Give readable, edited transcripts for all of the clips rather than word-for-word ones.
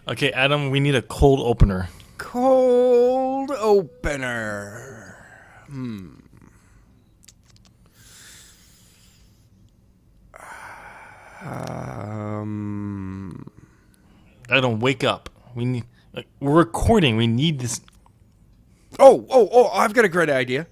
Okay, Adam, we need a cold opener. Cold opener. Adam, wake up. We're recording. We need this. Oh, I've got a great idea.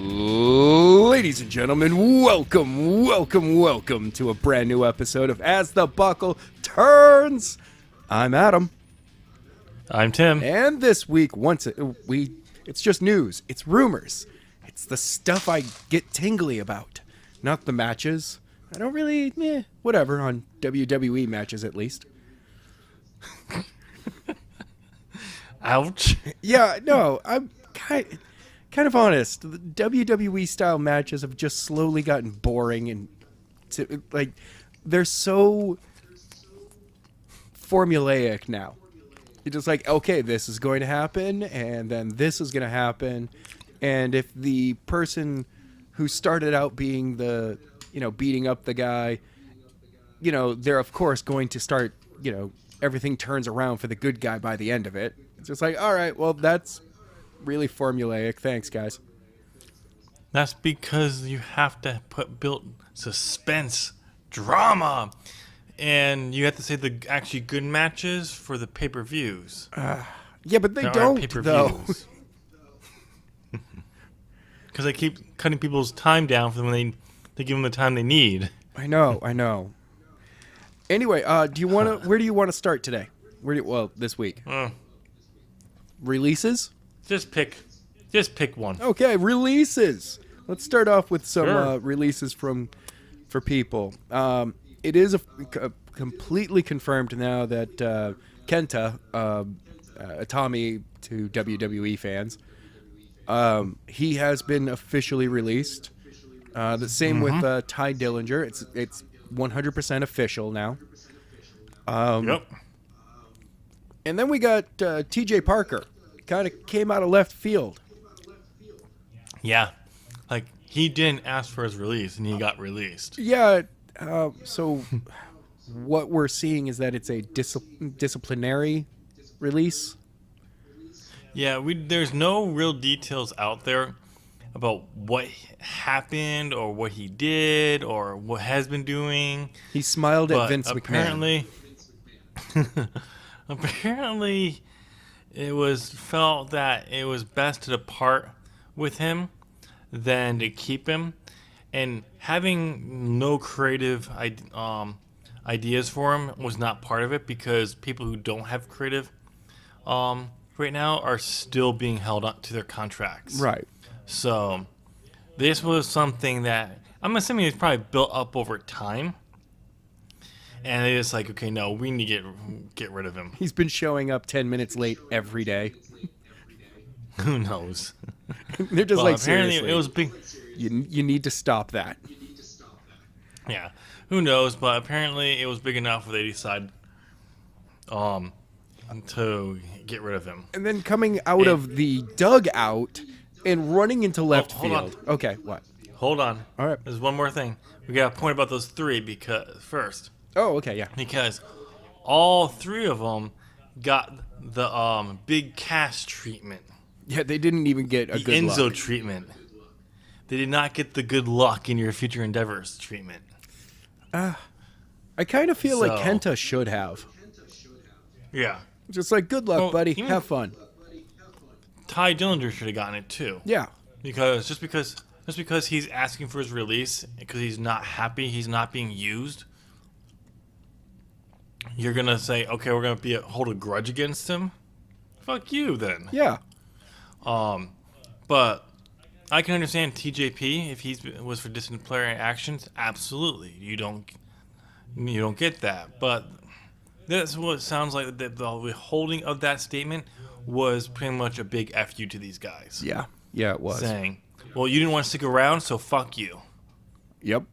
Ladies and gentlemen, welcome to a brand new episode of As the Buckle Turns. I'm Adam. I'm Tim. And this week, it's just news. It's rumors. It's the stuff I get tingly about, not the matches. I don't really, whatever, on WWE matches at least. Ouch. Yeah, no, I'm kind of honest. The WWE style matches have just slowly gotten boring and they're so formulaic now. It's just like, okay, this is going to happen, and then this is going to happen, and if the person who started out being the, beating up the guy, they're of course going to start, everything turns around for the good guy by the end of it. It's just like, all right, well, that's really formulaic. Thanks, guys. That's because you have to build suspense, drama, and you have to say the actually good matches for the pay-per-views. Yeah, but they don't, though. Because they keep cutting people's time down for when they give them the time they need. I know. Anyway, where do you want to start today? This week. Releases? Just pick one. Okay, releases. Let's start off with some releases for people. It is completely confirmed now that Kenta, Tommy to WWE fans, he has been officially released. The same with Ty Dillinger. It's 100% official now. Yep. And then we got TJ Parker. Kind of came out of left field. Yeah. Like, he didn't ask for his release, and he got released. Yeah. So what we're seeing is that it's a disciplinary release. Yeah, there's no real details out there about what happened or what he did or what has been doing. He smiled at Vince McMahon. Apparently, it was felt that it was best to depart with him than to keep him. And having no creative ideas for him was not part of it, because people who don't have creative right now are still being held up to their contracts. Right. So this was something that I'm assuming it's probably built up over time. And it's just like, okay, no, we need to get rid of him. He's been showing up 10 minutes late every day. Who knows? They're just like, apparently seriously, it was big. You need to stop that. Yeah, who knows? But apparently it was big enough where they decided to get rid of him. And then coming out of the dugout and running into left field. On. Okay, what? Hold on. All right. There's one more thing. We got a point about those three first. Oh, okay, yeah. Because all three of them got the big cash treatment. Yeah, they didn't even get a good Enzo luck treatment. They did not get the good luck in your future endeavors treatment. I kind of feel like Kenta should have. Yeah. Just like, good luck, buddy. Have fun. Ty Dillinger should have gotten it too. Yeah. Because just because he's asking for his release, because he's not happy, he's not being used, you're gonna say, okay, we're gonna hold a grudge against him. Fuck you, then. Yeah. But I can understand TJP if he was for disciplinary actions. Absolutely, you don't get that. But that's what it sounds like. The withholding of that statement was pretty much a big F you to these guys. Yeah, it was. Saying, well, you didn't want to stick around, so fuck you. Yep.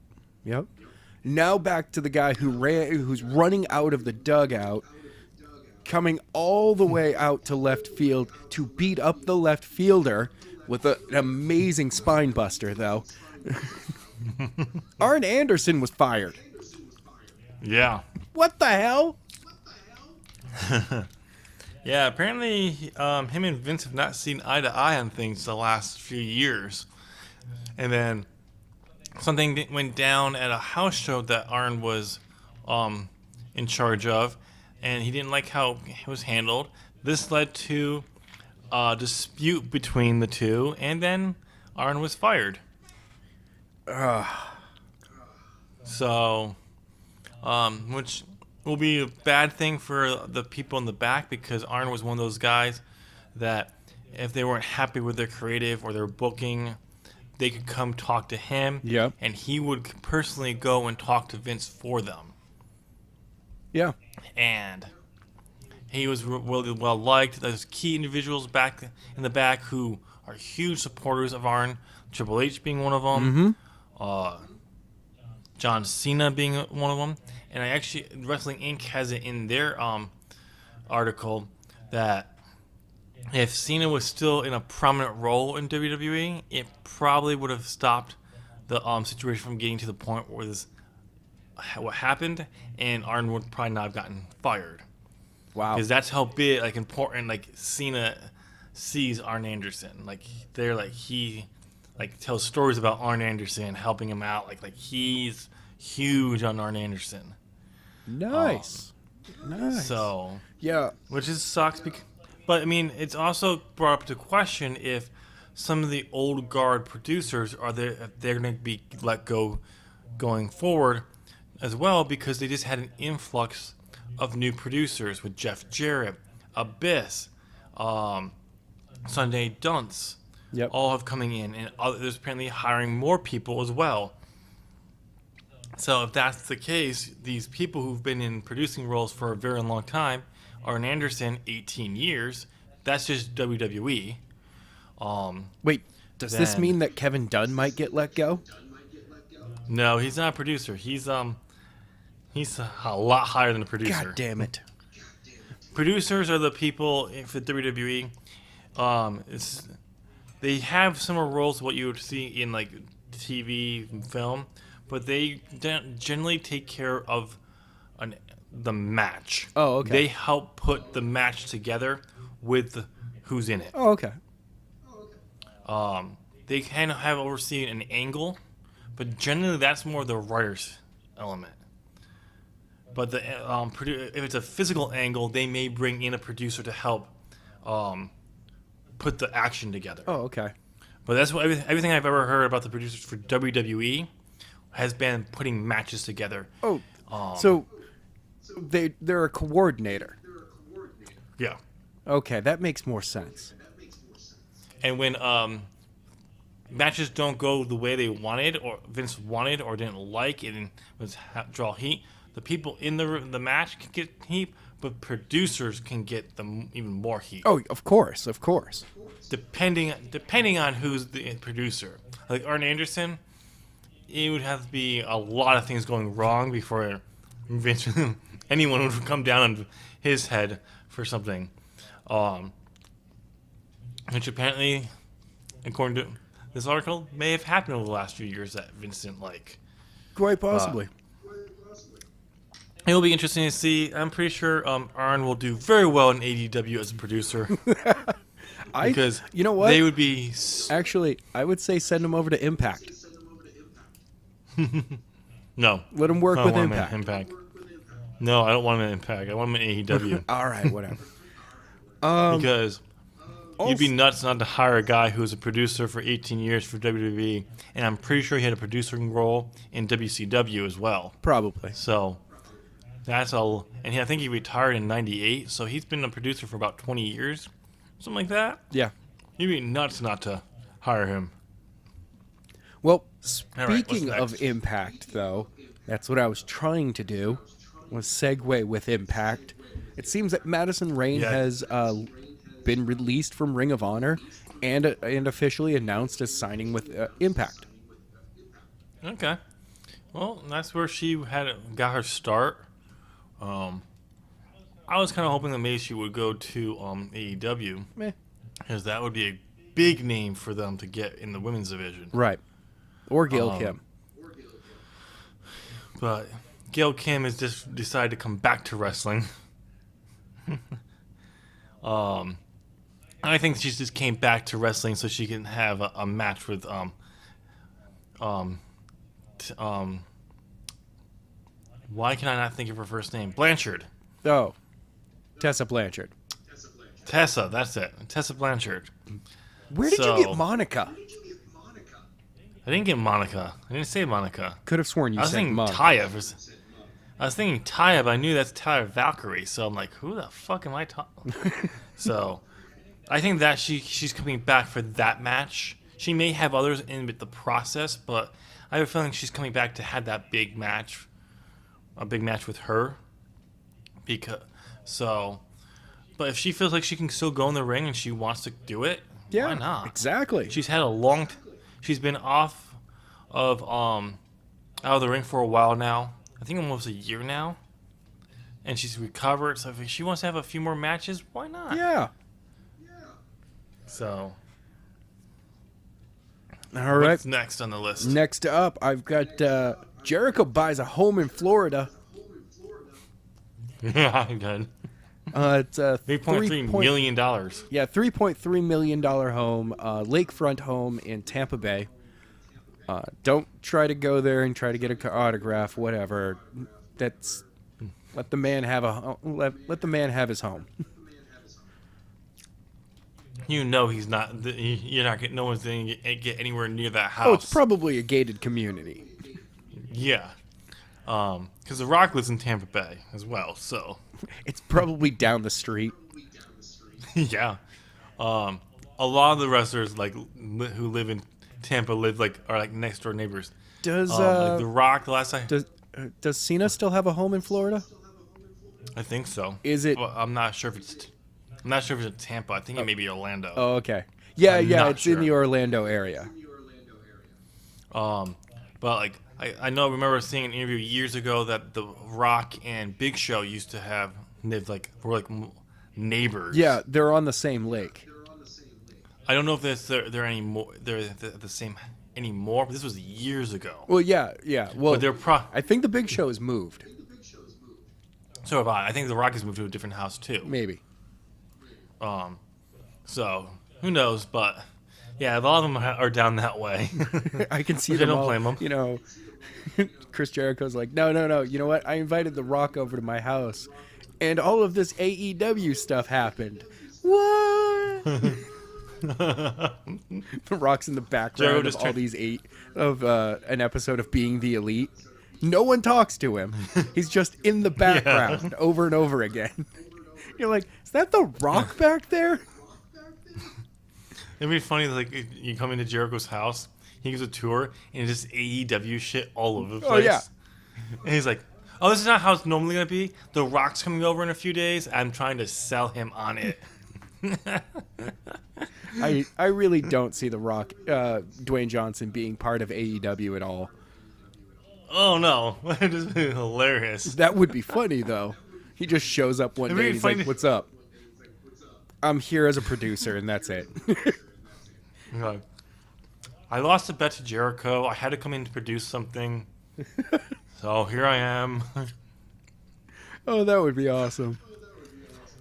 Now back to the guy who's running out of the dugout coming all the way out to left field to beat up the left fielder with an amazing spine buster, though. Arn Anderson was fired. Yeah. What the hell? Yeah, apparently him and Vince have not seen eye to eye on things the last few years. And then something went down at a house show that Arn was in charge of, and he didn't like how it was handled. This led to a dispute between the two, and then Arn was fired. So, which will be a bad thing for the people in the back, because Arn was one of those guys that if they weren't happy with their creative or their booking, they could come talk to him, Yeah. and he would personally go and talk to Vince for them. Yeah. And he was really well liked. There's key individuals back in the back who are huge supporters of Arn, Triple H being one of them, John Cena being one of them. And I actually, Wrestling Inc. has it in their article that if Cena was still in a prominent role in WWE, it probably would have stopped the situation from getting to the point where this what happened, and Arn would probably not have gotten fired. Wow. Because that's how big, like, important, like, Cena sees Arn Anderson. Like, they're like, he, like, tells stories about Arn Anderson helping him out. Like he's huge on Arn Anderson. Nice. Nice. So, yeah. which is sucks. But, I mean, it's also brought up to question if some of the old guard producers they're going to be let go going forward as well, because they just had an influx of new producers with Jeff Jarrett, Abyss, Sunday Dunce, all have coming in, and there's apparently hiring more people as well. So if that's the case, these people who've been in producing roles for a very long time, Arn Anderson, 18 years, that's just WWE. Wait, does this mean that Kevin Dunn might get let go? No, he's not a producer. He's a lot higher than a producer. God damn it. Producers are the people for WWE. They have similar roles to what you would see in like TV and film, but they don't generally take care of the match. Oh, okay. They help put the match together with who's in it. Oh, okay. They kind of have overseen an angle, but generally that's more the writer's element. But if it's a physical angle, they may bring in a producer to help put the action together. Oh, okay. But that's what everything I've ever heard about the producers for WWE has been putting matches together. Oh, so they're a coordinator. Yeah. Okay, that makes more sense. And when matches don't go the way they wanted, or Vince wanted, or didn't like, and was draw heat, the people in the match can get heat, but producers can get them even more heat. Oh, of course. Depending on who's the producer. Like Arn Anderson, it would have to be a lot of things going wrong before Vince, anyone would come down on his head for something. Which apparently, according to this article, may have happened over the last few years that Vince didn't like. Quite possibly. It will be interesting to see. I'm pretty sure Arn will do very well in AEW as a producer. Because you know what? They would be... Actually, I would say send him over to Impact. No. Let him work with Impact. No, I don't want him in Impact. I want him in AEW. All right, whatever. Because you'd be nuts not to hire a guy who's a producer for 18 years for WWE, and I'm pretty sure he had a producing role in WCW as well. Probably. So that's all. And I think he retired in '98, so he's been a producer for about 20 years, something like that. Yeah. You'd be nuts not to hire him. Well, speaking of Impact, though, that's what I was trying to do, was segue with Impact. It seems that Madison Rayne has been released from Ring of Honor and officially announced as signing with Impact. Okay. Well, that's where she got her start. I was kind of hoping that maybe she would go to AEW, Meh. because that would be a big name for them to get in the women's division. Right. Or Gail Kim. But Gail Kim has just decided to come back to wrestling. I think she just came back to wrestling so she can have a match with why can I not think of her first name? Blanchard. Oh, Tessa Blanchard. Tessa, that's it. Tessa Blanchard. Where did you get Monica? I didn't get Monica. I didn't say Monica. Could have sworn you said Monica. Taya. I was thinking Taya, but I knew that's Taya Valkyrie. So I'm like, who the fuck am I talking? So I think that she's coming back for that match. She may have others in with the process, but I have a feeling she's coming back to have that big match, a big match with her. But if she feels like she can still go in the ring and she wants to do it, yeah, why not? Exactly. She's had she's been off of out of the ring for a while now. I think almost a year now, and she's recovered. So if she wants to have a few more matches, why not? Yeah. So, all right. What's next on the list? Next up, I've got Jericho buys a home in Florida. Yeah, good. It's a $3.3 million. Yeah, $3.3 million home, lakefront home in Tampa Bay. Don't try to go there and try to get an autograph, whatever. Let the man have let the man have his home. You know he's not. You're not getting. No one's going to get anywhere near that house. Oh, it's probably a gated community. Yeah, because The Rock lives in Tampa Bay as well, so it's probably down the street. Yeah, a lot of the wrestlers who live in Tampa are like next door neighbors. Does like The Rock? The last time does Cenas still have a home in Florida? I think so. Is it? Well, I'm not sure if it's in Tampa. I think it may be Orlando. Oh, okay. Yeah, it's sure. in the Orlando area. But like I remember seeing an interview years ago that The Rock and Big Show used to were neighbors. Yeah, they're on the same lake. I don't know if they're anymore. They're the same anymore. But this was years ago. Well, yeah. Well, but I think the Big Show has moved. So have I. I think The Rock has moved to a different house too. Maybe. So who knows? But yeah, a lot of them are down that way. I can see them. I don't all, blame them. You know, Chris Jericho's like, no. You know what? I invited The Rock over to my house, and all of this AEW stuff happened. What? The Rock's in the background of all these an episode of Being the Elite. No one talks to him. He's just in the background over and over again. You're like, is that The Rock back there? It'd be funny, like, you come into Jericho's house, he gives a tour, and it's just AEW shit all over the place. Oh, yeah. And he's like, oh, this is not how it's normally going to be. The Rock's coming over in a few days. I'm trying to sell him on it. I really don't see The Rock, Dwayne Johnson, being part of AEW at all. Oh, no. That'd just be hilarious. That would be funny, though. He just shows up one day and he's like, what's up? I'm here as a producer, and that's it. Okay. I lost a bet to Jericho. I had to come in to produce something. So here I am. Oh, that would be awesome.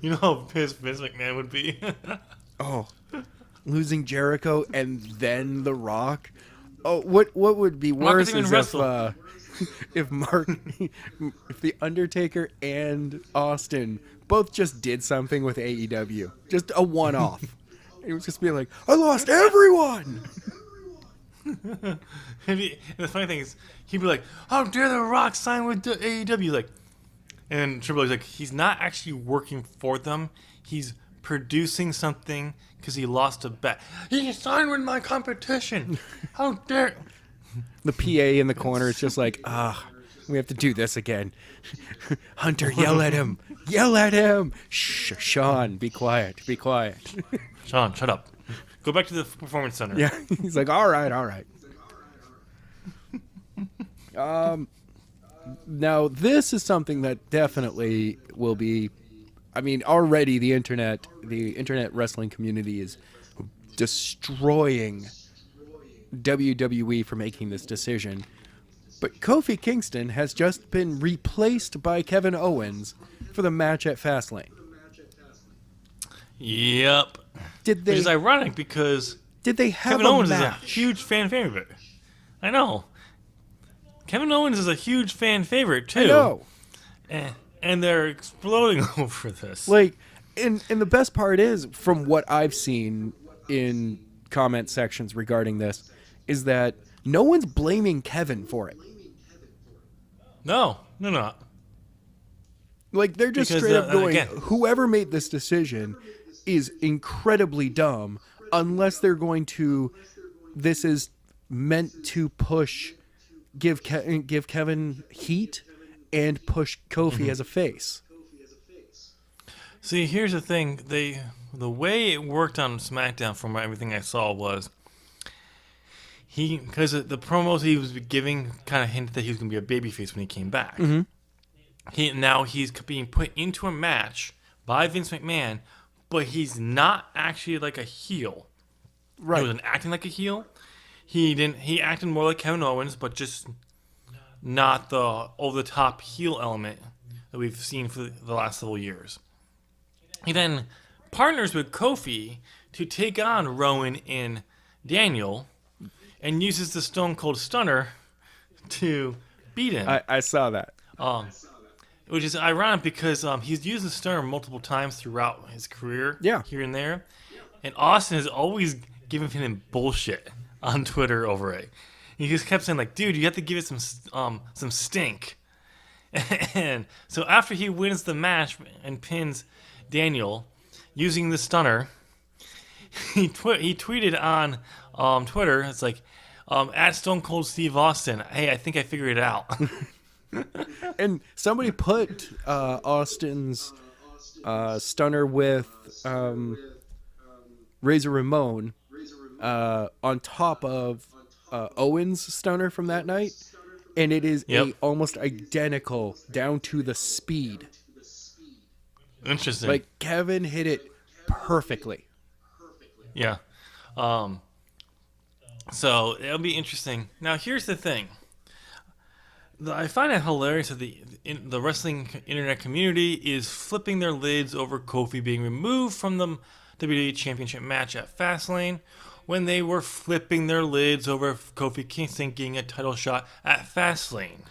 You know how pissed Vince McMahon would be? Oh, losing Jericho and then The Rock? Oh, what would be worse is if the Undertaker and Austin both just did something with AEW, just a one-off. It was just being like, I lost everyone. The funny thing is, he'd be like, "How dare The Rock sign with the AEW?" Like, and Triple H's like, he's not actually working for them. He's producing something because he lost a bet. He signed with my competition. How dare? The PA in the corner is just like, we have to do this again. Hunter, yell at him. Yell at him. Shh, Shawn, be quiet. Be quiet. Shawn, shut up. Go back to the Performance Center. Yeah, he's like, all right. Now, this is something that definitely will be I mean, already the internet wrestling community is destroying WWE for making this decision. But Kofi Kingston has just been replaced by Kevin Owens for the match at Fastlane. Yep. Which is ironic because did they have Kevin Owens match? is a huge fan favorite. I know. Kevin Owens is a huge fan favorite too. I know. And they're exploding over this. Like, and the best part is, from what I've seen in comment sections regarding this, is that no one's blaming Kevin for it. No. Like, they're just straight up going, whoever made this decision is incredibly dumb, unless they're going to, this is meant to push, give Kevin heat and push Kofi as a face. See, here's the thing. The way it worked on SmackDown from everything I saw was because the promos he was giving kind of hinted that he was going to be a babyface when he came back. Now he's being put into a match by Vince McMahon, but he's not actually like a heel. Right. He wasn't acting like a heel. He acted more like Kevin Owens, but just not the over-the-top heel element that we've seen for the last several years. He then partners with Kofi to take on Rowan and Daniel and uses the Stone Cold Stunner to beat him. I saw that. Which is ironic because he's used the Stunner multiple times throughout his career, here and there. And Austin has always given him bullshit on Twitter over it. He just kept saying, like, dude, you have to give it some stink. And so after he wins the match and pins Daniel using the Stunner, he tweeted on Twitter, it's like, at Stone Cold Steve Austin, hey, I think I figured it out. And somebody put Austin's Stunner with Razor Ramon on top of Owens' Stunner from that night, and it is almost identical down to the speed. Interesting. Like, Kevin hit it perfectly. Yeah. So it'll be interesting. Now, here's the thing. I find it hilarious that the wrestling internet community is flipping their lids over Kofi being removed from the WWE Championship match at Fastlane when they were flipping their lids over Kofi Kingston getting a title shot at Fastlane.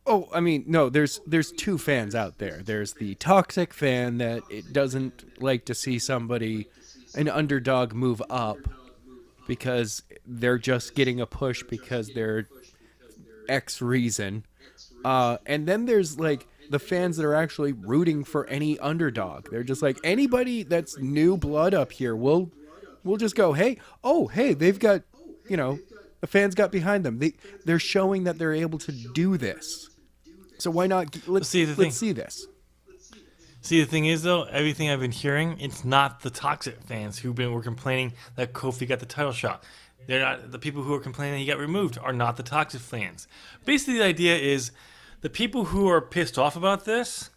Oh, I mean, no, there's two fans out there. There's the toxic fan that it doesn't like to see an underdog move up because they're just getting a push because they're X reason. And then there's like the fans that are actually rooting for any underdog. They're just like, anybody that's new blood up here, we'll just go, hey, they've got, the fans got behind them. They're showing that they're able to do this. So why not let's see this. See, the thing is, though, everything I've been hearing, it's not the toxic fans who were complaining that Kofi got the title shot. They're not the people who are complaining he got removed are not the toxic fans. Basically, the idea is the people who are pissed off about this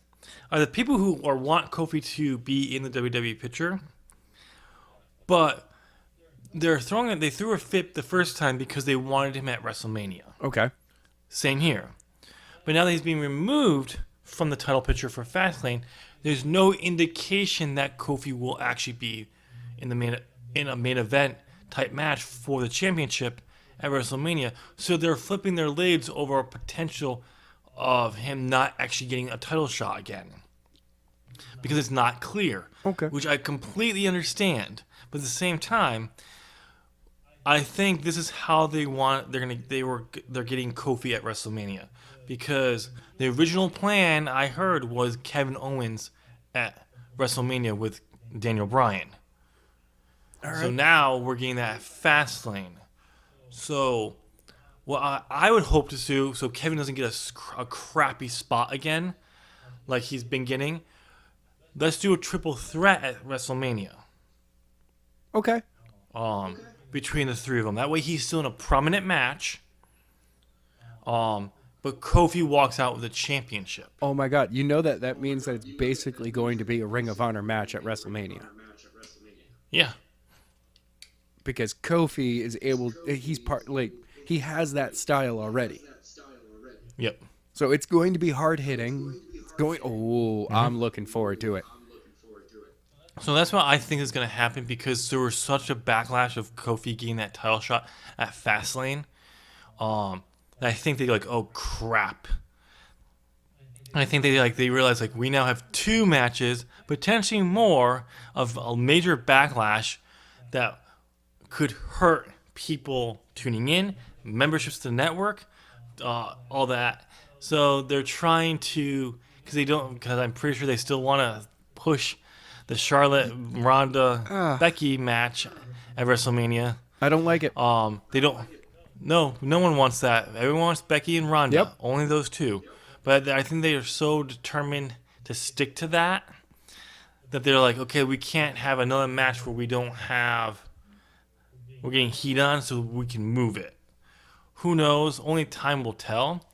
are the people who want Kofi to be in the WWE picture, but they threw a fit the first time because they wanted him at WrestleMania. Okay. Same here. But now that he's being removed from the title picture for Fastlane, there's no indication that Kofi will actually be in a main event type match for the championship at WrestleMania. So they're flipping their lids over a potential of him not actually getting a title shot again because it's not clear. Okay. Which I completely understand, but at the same time, I think this is how they're getting Kofi at WrestleMania. Because the original plan I heard was Kevin Owens at WrestleMania with Daniel Bryan. All right. So now we're getting that Fastlane. So what I would hope to do, so Kevin doesn't get a crappy spot again, like he's been getting, let's do a triple threat at WrestleMania. Okay. Between the three of them. That way he's still in a prominent match. but Kofi walks out with a championship. Oh my God! You know that means that it's basically going to be a Ring of Honor match at WrestleMania. Yeah. Because Kofi is able, he has that style already. Yep. So it's going to be hard hitting. I'm looking forward to it. So that's what I think is going to happen, because there was such a backlash of Kofi getting that title shot at Fastlane. That I think they're like, oh crap. And I think they realize we now have 2 matches, potentially more, of a major backlash that could hurt people tuning in, memberships to the network, all that. So they're trying to, because I'm pretty sure they still want to push the Charlotte Ronda Becky match at WrestleMania. I don't like it. They don't. No one wants that. Everyone wants Becky and Ronda. Yep. Only those 2. But I think they are so determined to stick to that they're like, okay, we can't have another match where we're getting heat on, so we can move it. Who knows? Only time will tell.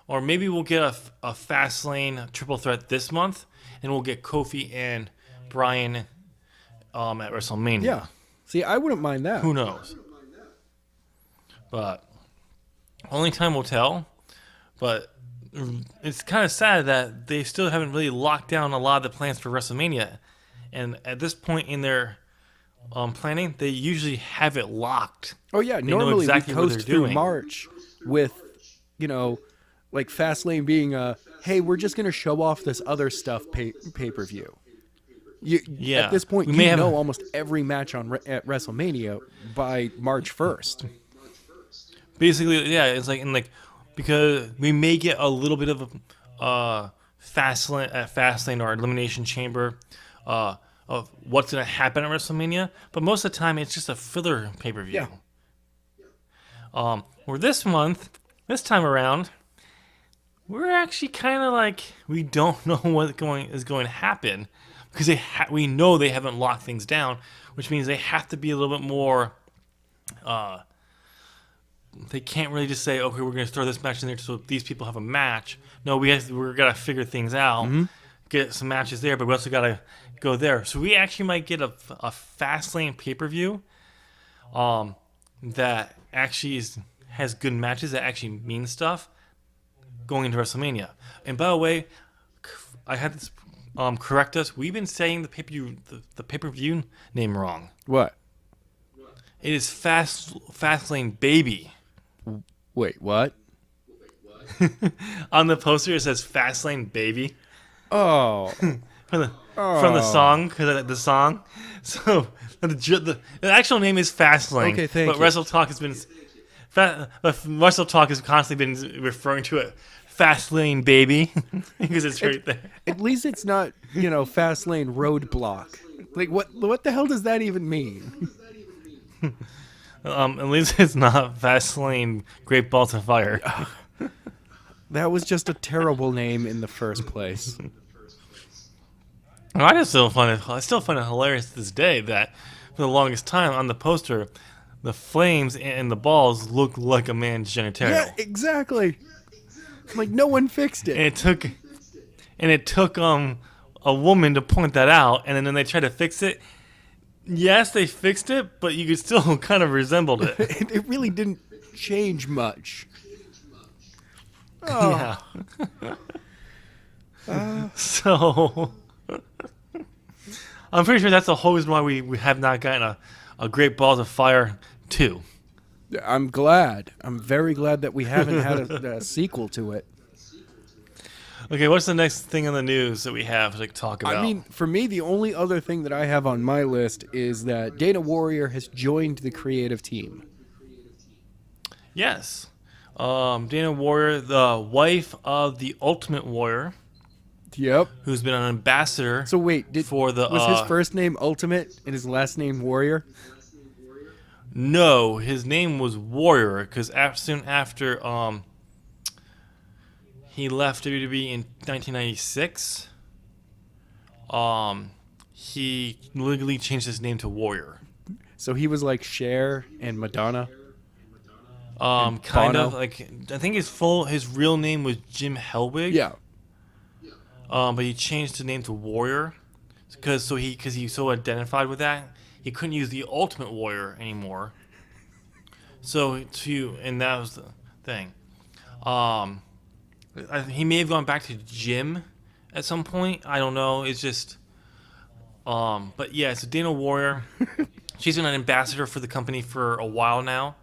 Or maybe we'll get a Fastlane triple threat this month, and we'll get Kofi and Bryan at WrestleMania. Yeah. See, I wouldn't mind that. Who knows? But only time will tell. But it's kind of sad that they still haven't really locked down a lot of the plans for WrestleMania. And at this point in their planning, they usually have it locked. Oh, yeah. They normally know exactly we what they're coast through doing. March with, Fastlane being hey, we're just going to show off this other stuff pay-per-view. At this point, know almost every match at WrestleMania by March 1st. Basically, yeah, it's because we may get a little bit of a Fastlane or Elimination Chamber of what's going to happen at WrestleMania, but most of the time it's just a filler pay-per-view. Yeah. Where this time around, we're actually kind of we don't know what is going to happen, because we know they haven't locked things down, which means they have to be a little bit more. They can't really just say, okay, we're going to throw this match in there so these people have a match. No, we're got to figure things out, get some matches there, but we also got to go there. So we actually might get a Fastlane pay-per-view that actually has good matches that actually mean stuff going into WrestleMania. And by the way, I had this correct us. We've been saying the pay-per-view name wrong. What? It is Fastlane Baby. Wait, what? On the poster it says Fastlane Baby. Oh. from the song, because the song. So the actual name is Fastlane. Okay, thank but you. Wrestle Talk has been Wrestle Talk has constantly been referring to it Fastlane Baby because it's right there. At least it's not, Fastlane Roadblock. What the hell does that even mean? At least it's not Fastlane Great Balls of Fire. That was just a terrible name in the first place. I still find it hilarious to this day that for the longest time on the poster, the flames and the balls look like a man's genitalia. Yeah, exactly. No one fixed it. And it took a woman to point that out, and then when they tried to fix it, yes, they fixed it, but you could still kind of resembled it. It really didn't change much. Oh. Yeah. So I'm pretty sure that's the whole reason why we have not gotten a Great Balls of Fire 2. I'm glad. I'm very glad that we haven't had a sequel to it. Okay, what's the next thing on the news that we have to talk about? I mean, for me, the only other thing that I have on my list is that Dana Warrior has joined the creative team. Yes. Dana Warrior, the wife of the Ultimate Warrior. Yep. Who's been an ambassador. So wait, was his first name Ultimate and his last name Warrior? No, his name was Warrior because soon after he left WWE in 1996, he legally changed his name to Warrior. So he was like Cher and Madonna? Kind Bono? of like I think his real name was Jim Hellwig. Yeah. But he changed the name to Warrior because he so identified with that he couldn't use the Ultimate Warrior anymore. And that was the thing. He may have gone back to Jim at some point. I don't know. It's just, but yeah. So Dana Warrior, she's been an ambassador for the company for a while now.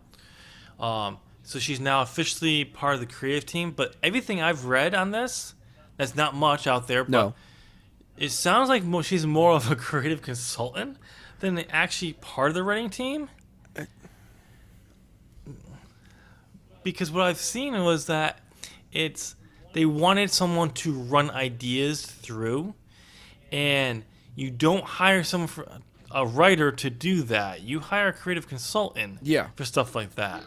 So she's now officially part of the creative team. But everything I've read on this, that's not much out there. But No. it sounds like she's more of a creative consultant than actually part of the writing team. Because what I've seen was that they wanted someone to run ideas through, and you don't hire a writer to do that. You hire a creative consultant for stuff like that,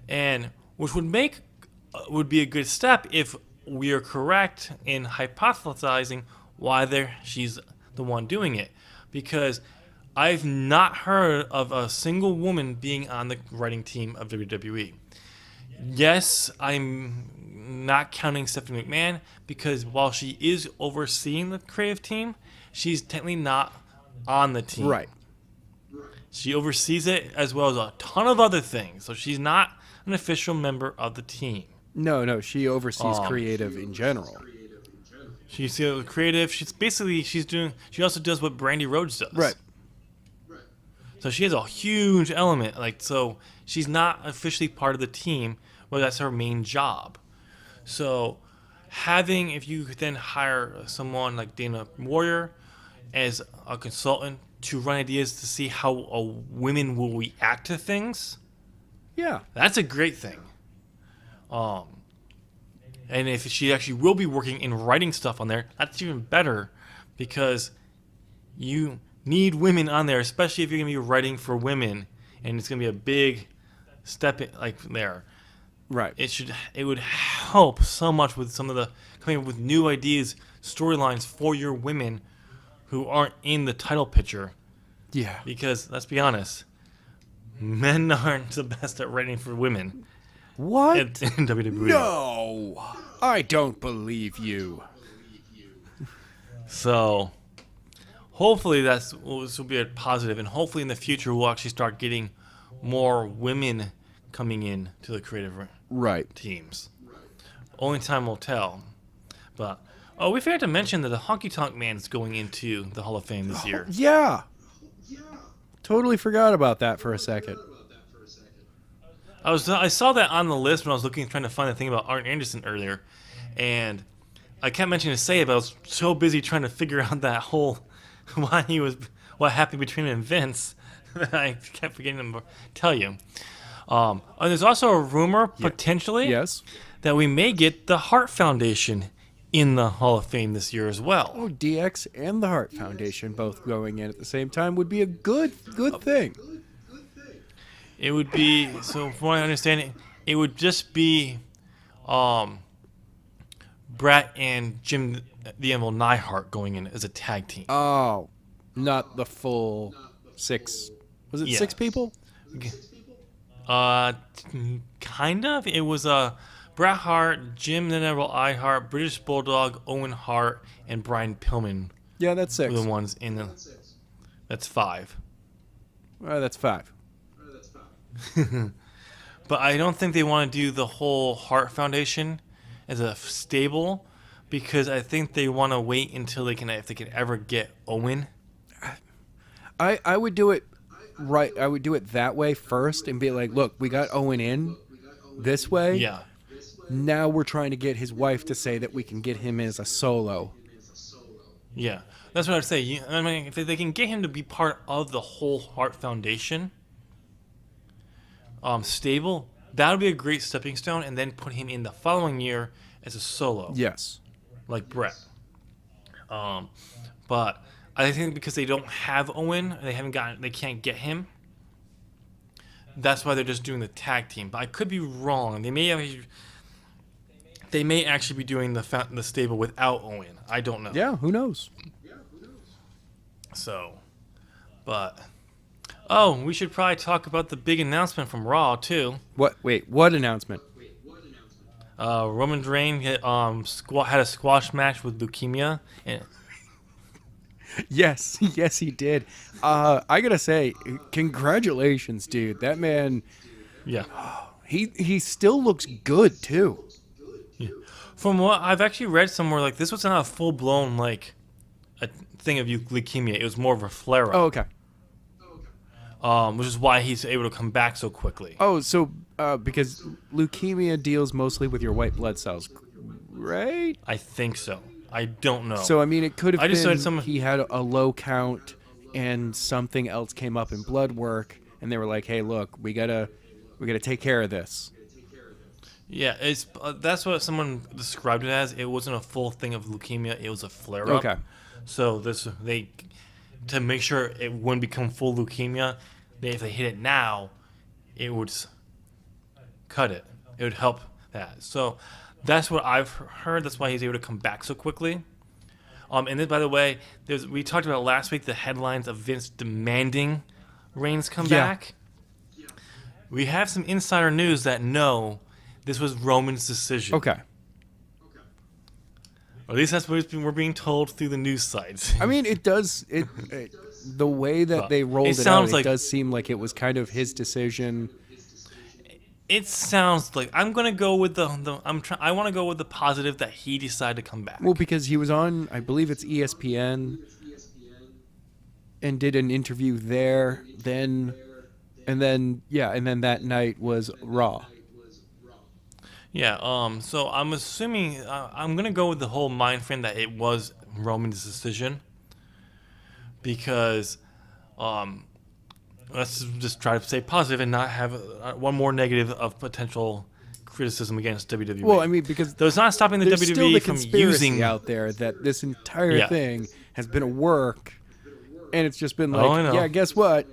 and which would be a good step if we are correct in hypothesizing why she's the one doing it, because I've not heard of a single woman being on the writing team of WWE. Yes, I'm not counting Stephanie McMahon because while she is overseeing the creative team, she's technically not on the team. Right. She oversees it as well as a ton of other things, so she's not an official member of the team. No, she oversees creative in general. She's creative. She also does what Brandy Rhodes does. Right. So she has a huge element. So she's not officially part of the team, but that's her main job. So if you then hire someone like Dana Warrior as a consultant to run ideas to see how women will react to things, that's a great thing. And if she actually will be working in writing stuff on there, that's even better because you need women on there, especially if you're going to be writing for women and it's going to be a big step there. Right. It would help so much with some of the coming up with new ideas, storylines for your women who aren't in the title picture. Yeah. Because let's be honest, men aren't the best at writing for women. What? In WWE. No, I don't believe you. So, hopefully this will be a positive, and hopefully in the future we'll actually start getting more women coming in to the creative teams. Only time will tell. But we forgot to mention that the Honky Tonk Man is going into the Hall of Fame this year. Yeah. Totally forgot about that for a second. I saw that on the list when I was trying to find the thing about Arn Anderson earlier, and I kept mentioning to say it, but I was so busy trying to figure out that whole what happened between him and Vince that I kept forgetting to tell you. And there's also a rumor potentially that we may get the Hart Foundation in the Hall of Fame this year as well. Oh, DX and the Hart Foundation both going in at the same time would be a good thing. It would be, so from what I understand, it would just be Bret and Jim the Anvil Neidhart going in as a tag team. Oh, not the full 6. Was it 6 people? Kind of. It was Bret Hart, Jim the Anvil Neidhart, British Bulldog, Owen Hart, and Brian Pillman. Yeah, that's 6. Were the ones in the. That's 5. That's 5. But I don't think they want to do the whole Hart Foundation as a stable because I think they want to wait until if they can ever get Owen. I would do it right. I would do it that way first and be like, look, we got Owen in this way. Yeah. Now we're trying to get his wife to say that we can get him as a solo. Yeah. That's what I'd say. I mean, if they can get him to be part of the whole Hart Foundation stable, that would be a great stepping stone, and then put him in the following year as a solo. Yes. Like Bret. But I think because they don't have Owen, they can't get him. That's why they're just doing the tag team. But I could be wrong. They may actually be doing the stable without Owen. I don't know. Yeah, who knows? So, but Oh, we should probably talk about the big announcement from Raw too. What? Wait, what announcement? Roman Reigns had a squash match with leukemia. And Yes, yes, he did. I gotta say, congratulations, dude. That man, yeah. he still looks good too. Yeah. From what I've actually read somewhere, like this was not a full blown like a thing of leukemia. It was more of a flare up. Oh, okay. Which is why he's able to come back so quickly. Oh, so because leukemia deals mostly with your white blood cells, right? I think so. I don't know. So I mean, it could have I just been said he had a low count and something else came up in blood work, and they were like, "Hey, look, we gotta take care of this." Yeah, it's that's what someone described it as. It wasn't a full thing of leukemia; it was a flare up. Okay. So to make sure it wouldn't become full leukemia, if they hit it now, it would cut it. It would help that. So that's what I've heard. That's why he's able to come back so quickly. And then, by the way, we talked about last week the headlines of Vince demanding Reigns come back. We have some insider news that no, this was Roman's decision. Okay. Or at least that's what we're being told through the news sites. I mean, it does. The way that they rolled it out, it does seem like it was kind of his decision. It sounds like I'm gonna go with I want to go with the positive that he decided to come back. Well, because he was on, I believe it's ESPN, and did an interview there. And then that night was Raw. Yeah. So I'm assuming I'm gonna go with the whole mind frame that it was Roman's decision, because let's just try to stay positive and not have one more negative of potential criticism against WWE. Well, I mean, because though it's not stopping the there's WWE still the from conspiracy using out there that this entire thing has been a work, and it's just been like, I know. Yeah, guess what?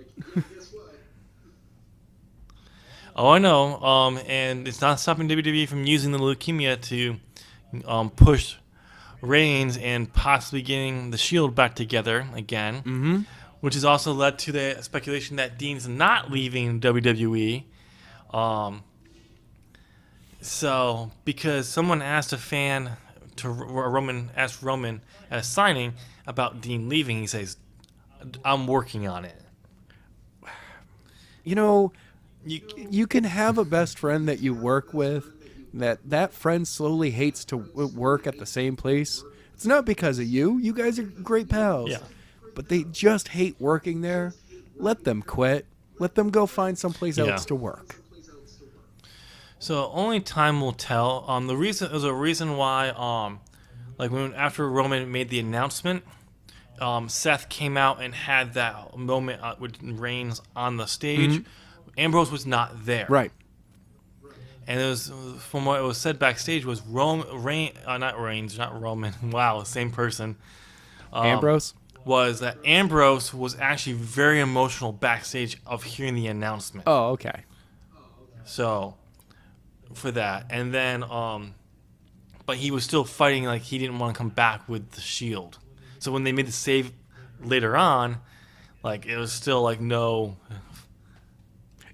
Oh, I know. And it's not stopping WWE from using the leukemia to push Reigns and possibly getting the Shield back together again. Mm-hmm. Which has also led to the speculation that Dean's not leaving WWE. So, because someone asked a fan, asked Roman at a signing about Dean leaving, he says, I'm working on it. You know, you can have a best friend that you work with, that friend slowly hates to work at the same place. It's not because of you. You guys are great pals. Yeah. But they just hate working there. Let them quit. Let them go find someplace else to work. So only time will tell. There's a reason why, after Roman made the announcement, Seth came out and had that moment with Reigns on the stage. Mm-hmm. Ambrose was not there. Right. And it was, from what was said backstage, was not Roman. Wow, same person. Ambrose? Was that Ambrose was actually very emotional backstage of hearing the announcement. Oh, okay. So, for that. And then, but he was still fighting like he didn't want to come back with the Shield. So when they made the save later on, like it was still like no...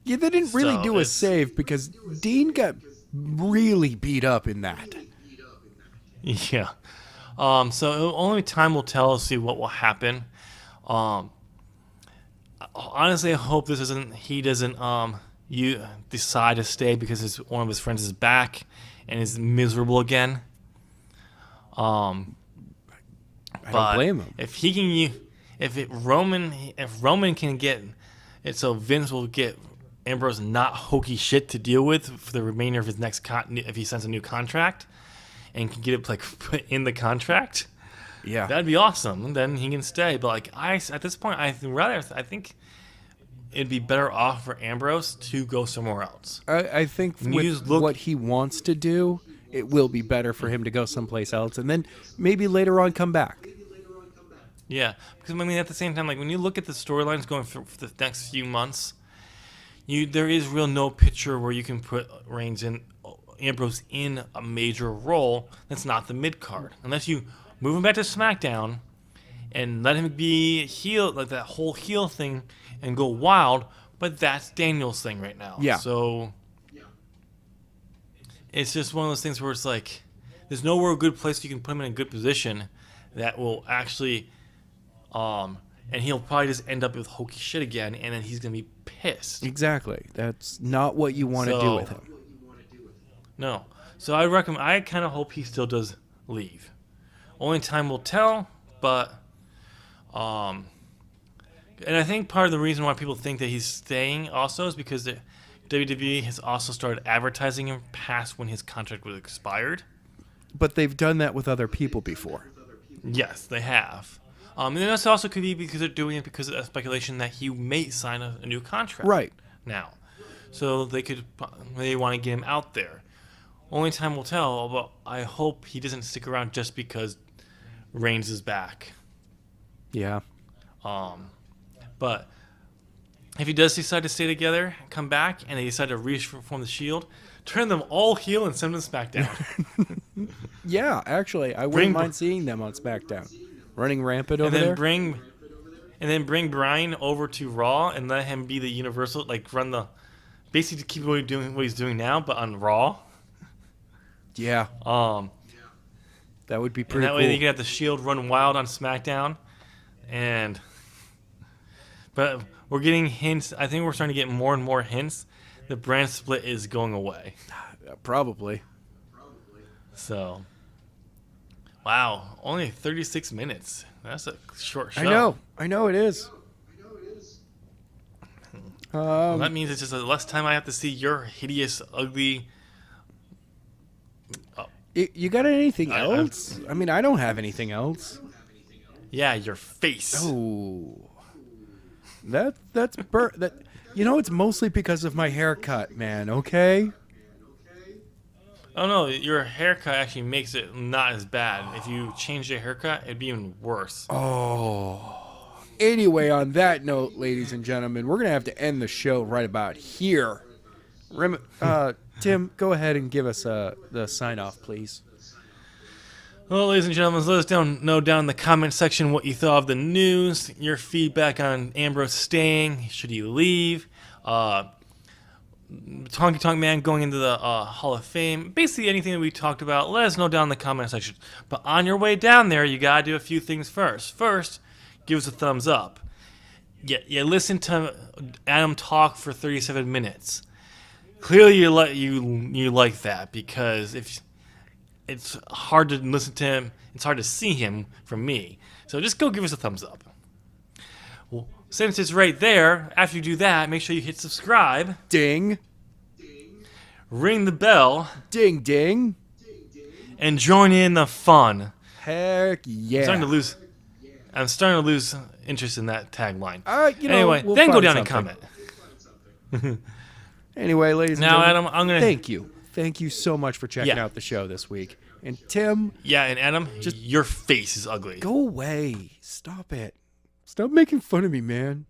Yeah, they didn't really do a save because Dean got really beat up in that. Yeah. So only time will tell to see what will happen. Honestly, I hope he doesn't decide to stay because one of his friends is back and is miserable again. I don't blame him. If Roman can get it, so Vince will get Ambrose not hokey shit to deal with for the remainder of his next if he sends a new contract. And can get it put in the contract, that'd be awesome. And then he can stay. But at this point, I think it'd be better off for Ambrose to go somewhere else. I think with what he wants to do, it will be better for him to go someplace else, and then maybe later on come back. Yeah, because I mean, at the same time, like when you look at the storylines going for the next few months, there is no picture where you can put Ambrose in a major role that's not the mid card, unless you move him back to SmackDown and let him be heel, like that whole heel thing, and go wild. But that's Daniel's thing right now. Yeah. So it's just one of those things where it's like, there's nowhere a good place you can put him in a good position that will actually, and he'll probably just end up with hokey shit again, and then he's gonna be pissed. Exactly. That's not what you want to do with him. No. So I kind of hope he still does leave. Only time will tell, but and I think part of the reason why people think that he's staying also is because the WWE has also started advertising him past when his contract was expired. But they've done that with other people before. Yes, they have. And this also could be because they're doing it because of speculation that he may sign a new contract. Right. Now. So they want to get him out there. Only time will tell, but I hope he doesn't stick around just because Reigns is back. Yeah. But if he does decide to stay together, come back, and they decide to reform the Shield, turn them all heel and send them to SmackDown. Yeah, actually, I wouldn't mind seeing them on SmackDown. Running rampant over there. And then bring Bryan over to Raw and let him be the Universal, like basically keep what he's doing now, but on Raw. Yeah. That would be pretty cool. And that way you can have the Shield run wild on SmackDown. But we're getting hints. I think we're starting to get more and more hints. The brand split is going away. Probably. So, wow, only 36 minutes. That's a short show. I know it is. Well, that means it's just less time I have to see your hideous, ugly. You got anything else? I mean, I don't have anything else. Yeah, your face. Oh, that's that. You know, it's mostly because of my haircut, man. Okay. Oh no, your haircut actually makes it not as bad. If you change your haircut, it'd be even worse. Oh. Anyway, on that note, ladies and gentlemen, we're gonna have to end the show right about here. Tim, go ahead and give us the sign off, please. Well, ladies and gentlemen, let us know down in the comment section what you thought of the news, your feedback on Ambrose staying, should he leave, Honky Tonk Man going into the Hall of Fame, basically anything that we talked about, let us know down in the comment section. But on your way down there, you gotta do a few things first. First, give us a thumbs up. Yeah, listen to Adam talk for 37 minutes. Clearly, you like that because if it's hard to listen to him, it's hard to see him from me. So just go give us a thumbs up. Well, since it's right there, after you do that, make sure you hit subscribe. Ding. Ring the bell. Ding, ding. And join in the fun. Heck yeah. I'm starting to lose interest in that tagline. Anyway, then go down and comment. Anyway, ladies and gentlemen. Now, Adam, thank you. Thank you so much for checking out the show this week. And Tim. Yeah, and Adam, your face is ugly. Go away. Stop it. Stop making fun of me, man.